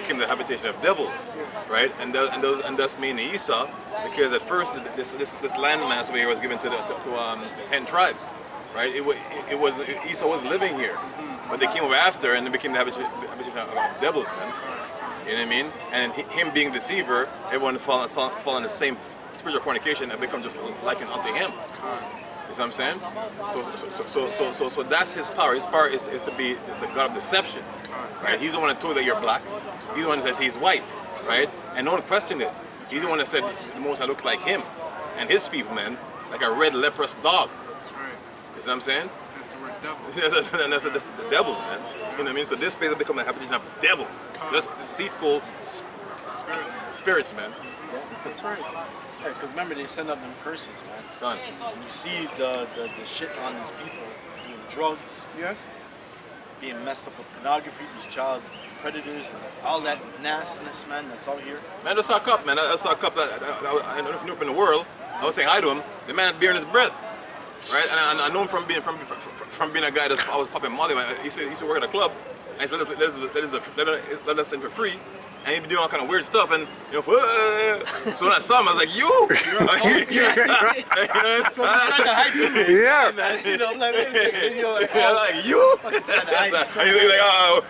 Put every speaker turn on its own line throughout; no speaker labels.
became the habitation of devils, right? And thus mean Esau, because at first this landmass over here was given to the 10 tribes, right? Esau was living here, but they came over after, and it became the habitation of devils, man. You know what I mean? And him being deceiver, everyone fall in the same spiritual fornication and become just likened unto him. You see what I'm saying? So that's his power. His power is to be the god of deception, right? He's the one that told you that you're black. He's the one that says he's white, right? And no one questioned it. He's the one that said the Most High looks like him, and his people, man, like a red leprous dog.
That's right.
You see what I'm saying?
That's the word devil.
that's the devils, man. You know what I mean? So this place has become a habitation of devils, just deceitful spirits, man.
That's right. Because remember, they send up them curses, man.
Done.
And you see the shit on these people doing drugs,
Yes.
being messed up with pornography, these child predators, and all that nastiness, man, that's out here.
Man, I saw a cup, man. I saw a cup that I don't know if you know in the world. I was saying hi to him. The man had beer in his breath, right? And I know him from being a guy that always popping Molly. He said he used to work at a club. And he said, let us in for free. And he'd be doing all kind of weird stuff, and so when I saw him, I was like, "You?"
Yeah. Man, you know, like,
like you. And he's like, "Oh,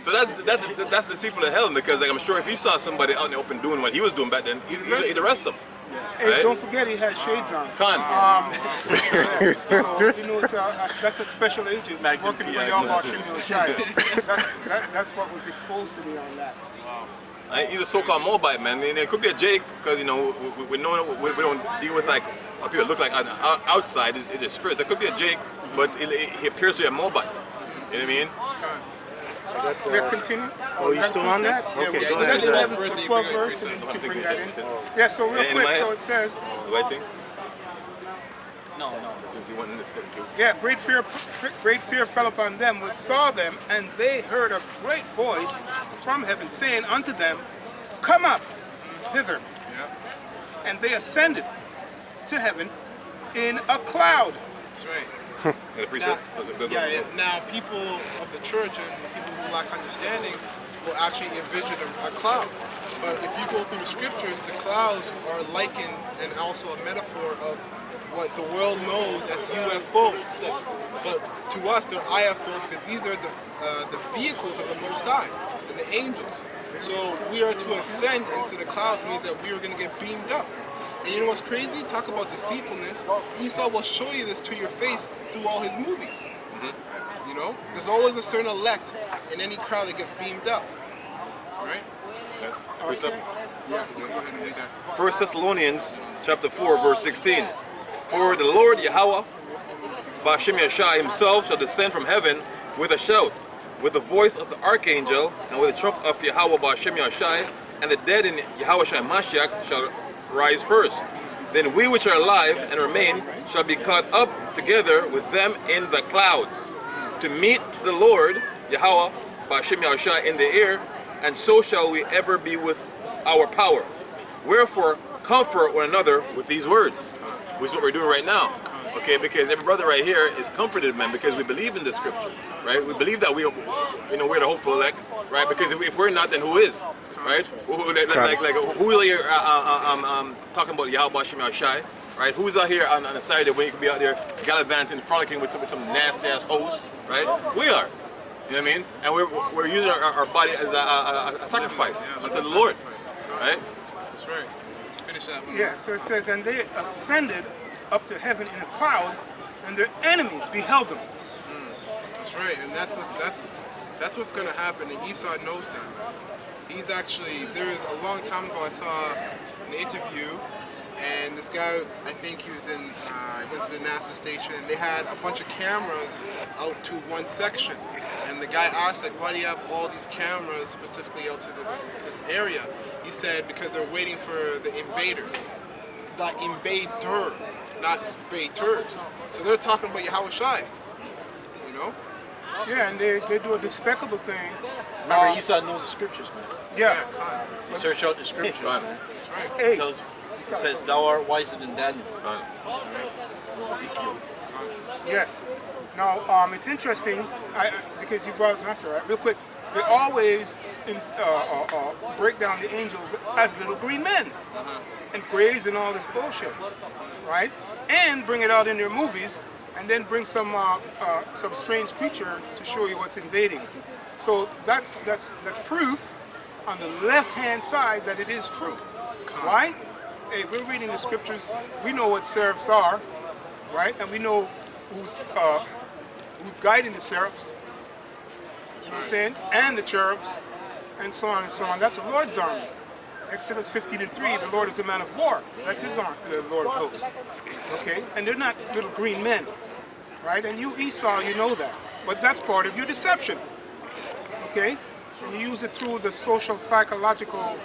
so that's deceitful as hell, because like I'm sure if he saw somebody out in the open doing what he was doing back then, he'd arrest them.
Hey,
right?
don't forget he had shades on. So, you know, that's a special agent working for Yahweh Shimon Shai. That's what was exposed to me on that.
He's a so-called Moabite, man. And it could be a Jake, because, you know, we don't deal with like what people look like on the outside, is his spirits. It could be a Jake, but he appears to be a Moabite. You know what I mean?
We'll continue.
Oh, you still on that? Okay, go ahead.
The 12th verse, and you can bring that in. Yeah, so real quick, so it says,
The right things?
No.
Since he went in this head too.
yeah, great fear fell upon them which saw them, and they heard a great voice from heaven saying unto them, come up hither. And they ascended to heaven in a cloud.
That's right.
Now,
Now, people of the church and people who lack understanding will actually envision a cloud. But if you go through the scriptures, the clouds are likened and also a metaphor of what the world knows as UFOs. But to us, they're IFOs, because these are the vehicles of the Most High and the angels. So we are to ascend into the clouds, means that we are going to get beamed up. And you know what's crazy? Talk about deceitfulness. Esau will show you this to your face through all his movies. You know, there's always a certain elect in any crowd that gets beamed up. Right? Yeah, you can go ahead and read that.
1 Thessalonians chapter 4, verse 16. For the Lord Yahweh, Ba'ashem Yashai himself, shall descend from heaven with a shout, with the voice of the archangel, and with the trump of Yahweh Ba'ashem Yashai, and the dead in Yahweh Shai Mashiach shall rise first. Then we which are alive and remain shall be caught up together with them in the clouds, to meet the Lord Yahweh Ba'ashem Yashai in the air, and so shall we ever be with our power. Wherefore, comfort one another with these words, which is what we're doing right now. Okay, because every brother right here is comforted, man, because we believe in the scripture, right? We believe that we're the hopeful elect, right? Because if we're not, then who is, right? Who is here talking about Yahweh Ba'ashem Yashai, right? Who's out here on a Saturday when you could be out there gallivanting, frolicking with some nasty ass hoes, right? We are. You know what I mean? And we're using our body as a sacrifice unto the Lord, right?
That's right. Finish that one.
Yeah, so it says, and they ascended up to heaven in a cloud, and their enemies beheld them.
That's right, and that's what's going to happen, and Esau knows that. He's actually, there was a long time ago I saw an interview, and this guy, I think he was he went to the NASA station, and they had a bunch of cameras out to one section. And the guy asked, like, why do you have all these cameras specifically out to this area? He said, because they're waiting for the invader. The invader, not invaders. So they're talking about Yahweh Shai, you know?
Yeah, and they do a despicable thing.
Remember, Esau knows the scriptures, man.
Yeah.
You search out the scriptures, man.
That's right.
Hey,
It says, thou art wiser than Daniel.
Right.
Ezekiel.
yes. Now, it's interesting because you brought up Nasser, right? Real quick, they always break down the angels as little green men and grays and all this bullshit, right? And bring it out in their movies, and then bring some strange creature to show you what's invading. So that's proof on the left-hand side that it is true. Why? Hey, we're reading the scriptures. We know what seraphs are, right? And we know who's guiding the seraphs. You know what I'm saying? And the cherubs, and so on and so on. That's the Lord's army. Exodus 15:3, the Lord is a man of war. That's his army, the Lord of hosts. Okay? And they're not little green men, right? And you, Esau, you know that. But that's part of your deception. Okay? And you use it through the social, psychological,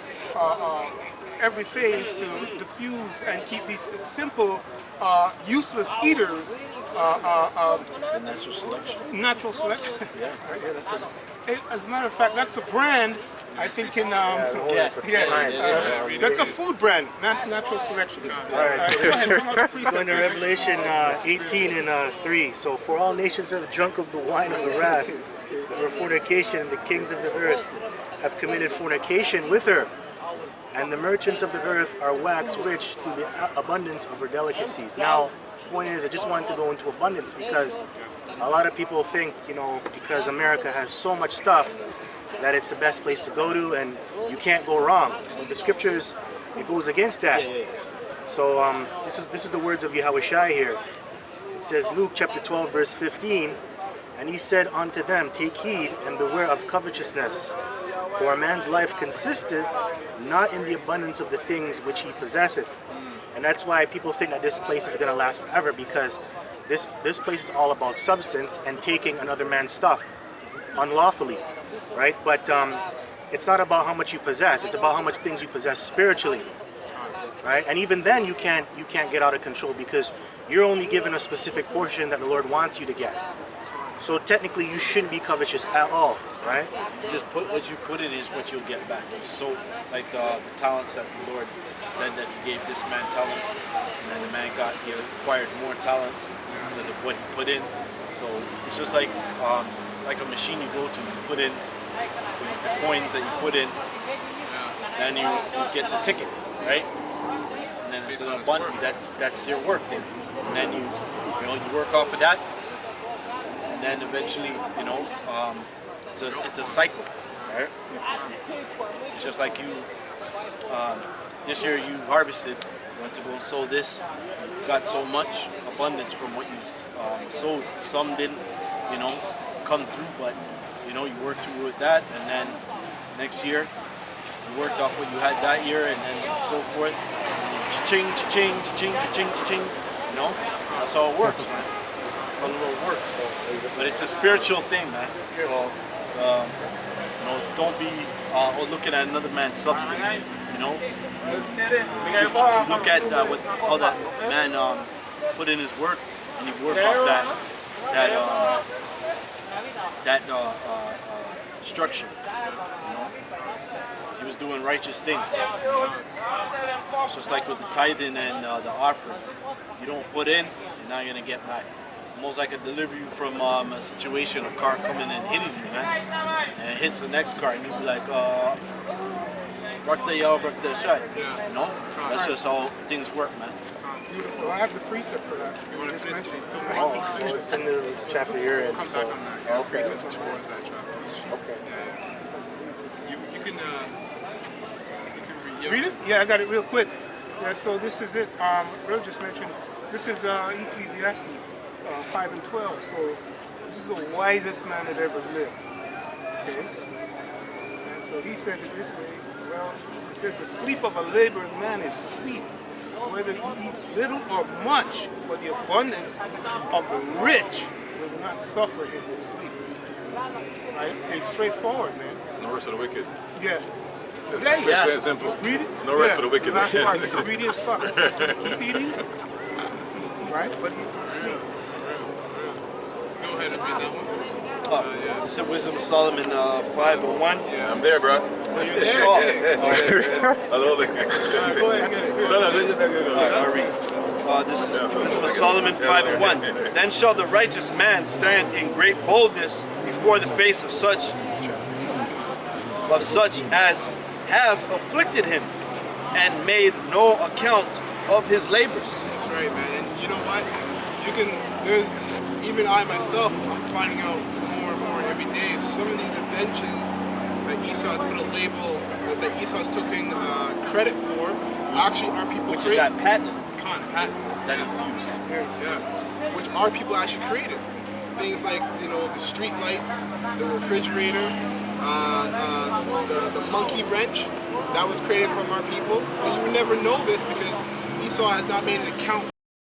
every phase to diffuse and keep these simple, useless eaters.
The natural selection.
Natural selection.
Yeah, that's it.
As a matter of fact, that's a brand. I think in that's a food brand, not natural selection.
All right, so
Go ahead, please.
going to Revelation 18 and 3. So for all nations have drunk of the wine of the wrath of her fornication, the kings of the earth have committed fornication with her, and the merchants of the earth are waxed rich through the abundance of her delicacies. Now, point is, I just wanted to go into abundance because a lot of people think, because America has so much stuff, that it's the best place to go to and you can't go wrong. But the scriptures, it goes against that. So this is the words of Yahushua here. It says Luke chapter 12 verse 15, and he said unto them, take heed and beware of covetousness, for a man's life consisteth not in the abundance of the things which he possesseth. And that's why people think that this place is going to last forever, because this place is all about substance and taking another man's stuff unlawfully. Right, but it's not about how much you possess. It's about how much things you possess spiritually, right? And even then, you can't get out of control because you're only given a specific portion that the Lord wants you to get. So technically, you shouldn't be covetous at all, right?
You just put what you put in is what you'll get back. So, like the talents that the Lord said that He gave this man talents, and then the man he acquired more talents because of what he put in. So it's just like a machine you go to, you put in the coins that you put in, and you get the ticket, right? And then it's an abundance. That's your work then. And then you work off of that, and then eventually it's a cycle, right? It's just like you. This year you harvested, you went to go sow this, you got so much abundance from what you sowed. Some didn't, come through, but you worked through with that, and then next year you worked off what you had that year, and then so forth. Cha-ching, cha-ching, cha-ching, cha-ching, cha-ching. That's how it works, man. That's how it works. But it's a spiritual thing, man. So don't be looking at another man's substance. Look at how that man put in his work, and he worked off that structure. He was doing righteous things. It's just like with the tithing and the offerings. You don't put in, you're not gonna get back. Almost like I could deliver you from a situation, a car coming and hitting you, man, and it hits the next car, and you'd be like, that's just how things work, man.
Beautiful. I have the precept for that.
You want to finish it?
Well, it's in the chapter you're in.
Come back on that. Yeah, precept towards that chapter.
Okay.
You can
Read it? Yeah, I got it real quick. Yeah, so this is it. Will just mentioned, this is Ecclesiastes 5 and 12. So this is the wisest man that ever lived. Okay? And so he says it this way. Well, it says the sleep of a laboring man is sweet, whether he eat little or much, but the abundance of the rich will not suffer him to sleep. Right? It's straightforward, man.
No rest for the wicked.
Yeah.
Plain and simple.
Just read it.
No rest for the wicked.
Last part, just greedy as fuck. Just keep eating, right? But he will sleep.
go ahead and read that one.
It's the Wisdom of Solomon 5:1.
Yeah, I'm there, bro.
You're there?
I love it.
All right, go ahead and get it.
No,
All right, I'll read. This is Wisdom of Solomon 5:1. Then shall the righteous man stand in great boldness before the face of such as have afflicted him and made no account of his labors.
That's right, man. And you know what? Even I myself, I'm finding out more and more every day. Some of these inventions that Esau has put a label, that Esau's taking credit for, actually are people
Which is
created.
that patent
Patent.
that is used.
Yeah. Which our people actually created. Things like, the street lights, the refrigerator, the monkey wrench, that was created from our people. But you would never know this because Esau has not made an account